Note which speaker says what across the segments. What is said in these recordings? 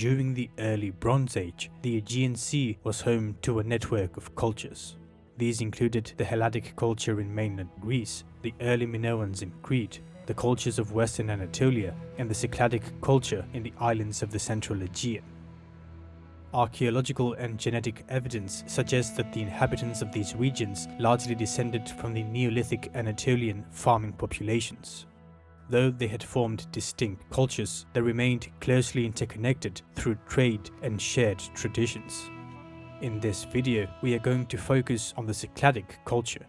Speaker 1: During the Early Bronze Age, the Aegean Sea was home to a network of cultures. These included the Helladic culture in mainland Greece, the early Minoans in Crete, the cultures of Western Anatolia, and the Cycladic culture in the islands of the central Aegean. Archaeological and genetic evidence suggests that the inhabitants of these regions largely descended from the Neolithic Anatolian farming populations. Though they had formed distinct cultures, they remained closely interconnected through trade and shared traditions. In this video, we are going to focus on the Cycladic culture.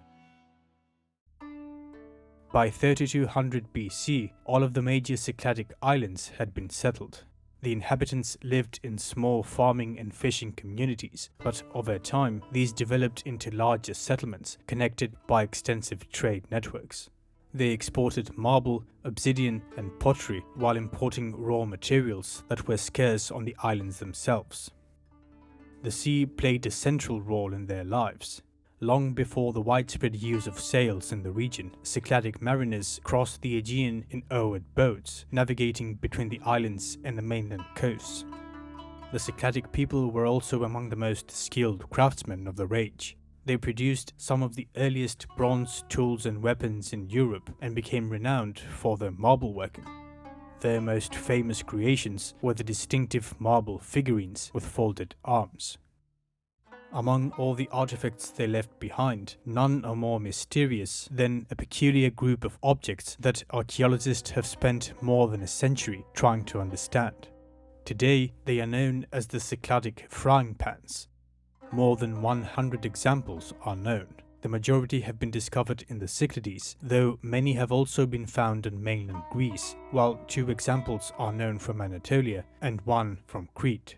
Speaker 1: By 3200 BC, all of the major Cycladic islands had been settled. The inhabitants lived in small farming and fishing communities, but over time, these developed into larger settlements connected by extensive trade networks. They exported marble, obsidian, and pottery while importing raw materials that were scarce on the islands themselves. The sea played a central role in their lives. Long before the widespread use of sails in the region, Cycladic mariners crossed the Aegean in oared boats, navigating between the islands and the mainland coasts. The Cycladic people were also among the most skilled craftsmen of their age. They produced some of the earliest bronze tools and weapons in Europe and became renowned for their marble working. Their most famous creations were the distinctive marble figurines with folded arms. Among all the artifacts they left behind, none are more mysterious than a peculiar group of objects that archaeologists have spent more than a century trying to understand. Today, they are known as the Cycladic frying pans. More than 100 examples are known. The majority have been discovered in the Cyclades, though many have also been found in mainland Greece, while 2 examples are known from Anatolia and 1 from Crete.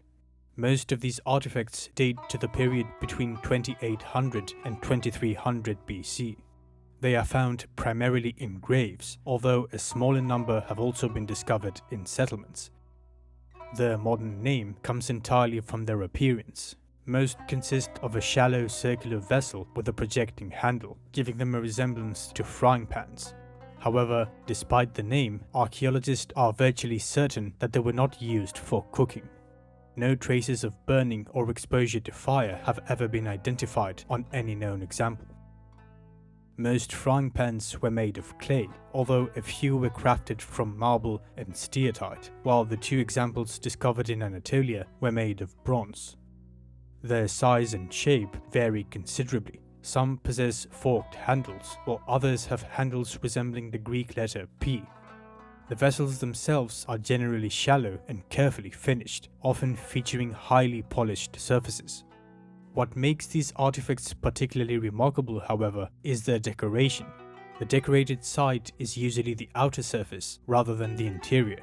Speaker 1: Most of these artifacts date to the period between 2800 and 2300 BC. They are found primarily in graves, although a smaller number have also been discovered in settlements. Their modern name comes entirely from their appearance. Most consist of a shallow circular vessel with a projecting handle, giving them a resemblance to frying pans. However, despite the name, archaeologists are virtually certain that they were not used for cooking. No traces of burning or exposure to fire have ever been identified on any known example. Most frying pans were made of clay, although a few were crafted from marble and steatite, while the 2 examples discovered in Anatolia were made of bronze. Their size and shape vary considerably. Some possess forked handles, while others have handles resembling the Greek letter P. The vessels themselves are generally shallow and carefully finished, often featuring highly polished surfaces. What makes these artifacts particularly remarkable, however, is their decoration. The decorated side is usually the outer surface rather than the interior.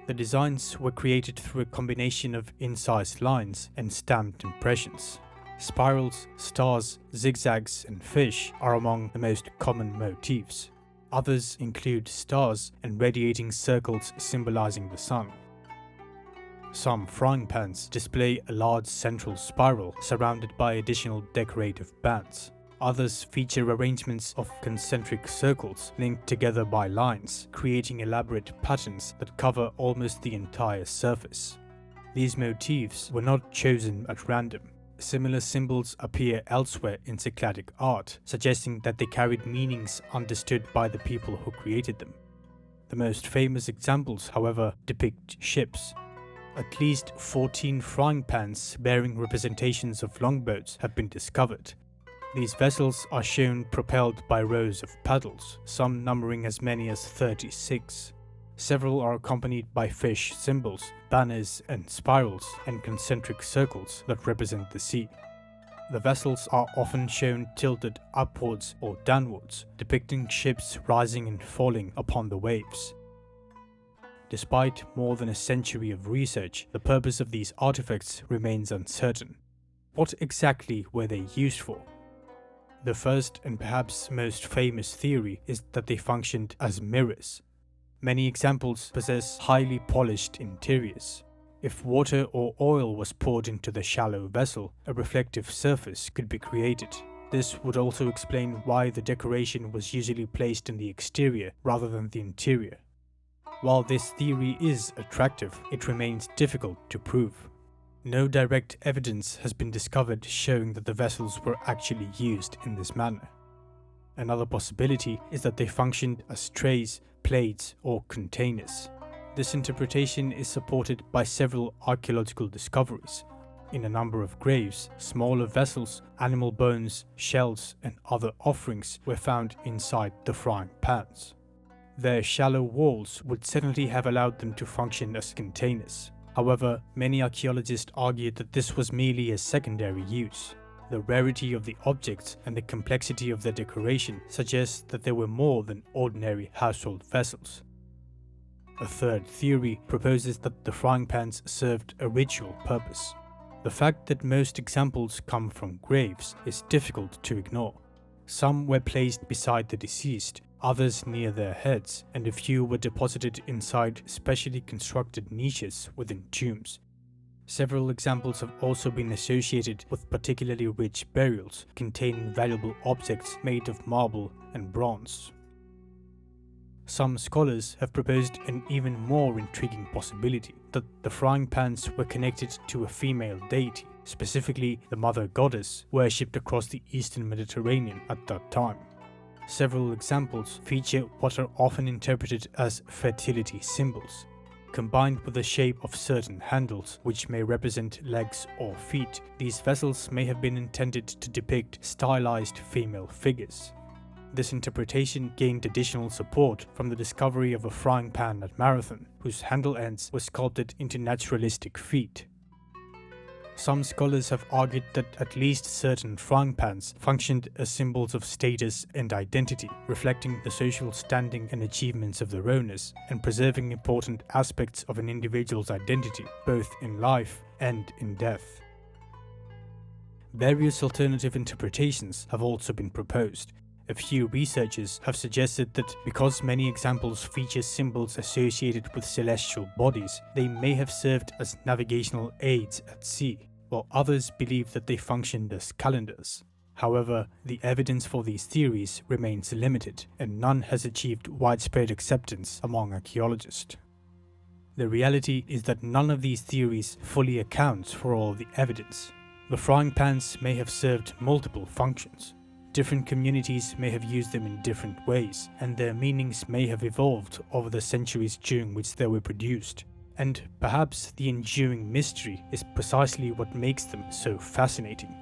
Speaker 1: The designs were created through a combination of incised lines and stamped impressions. Spirals, stars, zigzags, and fish are among the most common motifs. Others include stars and radiating circles symbolizing the sun. Some frying pans display a large central spiral surrounded by additional decorative bands. Others feature arrangements of concentric circles linked together by lines, creating elaborate patterns that cover almost the entire surface. These motifs were not chosen at random. Similar symbols appear elsewhere in Cycladic art, suggesting that they carried meanings understood by the people who created them. The most famous examples, however, depict ships. At least 14 frying pans bearing representations of longboats have been discovered. These vessels are shown propelled by rows of paddles, some numbering as many as 36. Several are accompanied by fish symbols, banners and spirals, and concentric circles that represent the sea. The vessels are often shown tilted upwards or downwards, depicting ships rising and falling upon the waves. Despite more than a century of research, the purpose of these artifacts remains uncertain. What exactly were they used for? The first and perhaps most famous theory is that they functioned as mirrors. Many examples possess highly polished interiors. If water or oil was poured into the shallow vessel, a reflective surface could be created. This would also explain why the decoration was usually placed in the exterior rather than the interior. While this theory is attractive, it remains difficult to prove. No direct evidence has been discovered showing that the vessels were actually used in this manner. Another possibility is that they functioned as trays, plates, or containers. This interpretation is supported by several archaeological discoveries. In a number of graves, smaller vessels, animal bones, shells, and other offerings were found inside the frying pans. Their shallow walls would certainly have allowed them to function as containers. However, many archaeologists argued that this was merely a secondary use. The rarity of the objects and the complexity of their decoration suggests that they were more than ordinary household vessels. A third theory proposes that the frying pans served a ritual purpose. The fact that most examples come from graves is difficult to ignore. Some were placed beside the deceased, others near their heads, and a few were deposited inside specially constructed niches within tombs. Several examples have also been associated with particularly rich burials containing valuable objects made of marble and bronze. Some scholars have proposed an even more intriguing possibility, that the frying pans were connected to a female deity, specifically the mother goddess, worshipped across the eastern Mediterranean at that time. Several examples feature what are often interpreted as fertility symbols. Combined with the shape of certain handles, which may represent legs or feet, these vessels may have been intended to depict stylized female figures. This interpretation gained additional support from the discovery of a frying pan at Marathon, whose handle ends were sculpted into naturalistic feet. Some scholars have argued that at least certain frying pans functioned as symbols of status and identity, reflecting the social standing and achievements of their owners, and preserving important aspects of an individual's identity, both in life and in death. Various alternative interpretations have also been proposed. A few researchers have suggested that because many examples feature symbols associated with celestial bodies, they may have served as navigational aids at sea, while others believe that they functioned as calendars. However, the evidence for these theories remains limited, and none has achieved widespread acceptance among archaeologists. The reality is that none of these theories fully accounts for all the evidence. The frying pans may have served multiple functions. Different communities may have used them in different ways, and their meanings may have evolved over the centuries during which they were produced. And perhaps the enduring mystery is precisely what makes them so fascinating.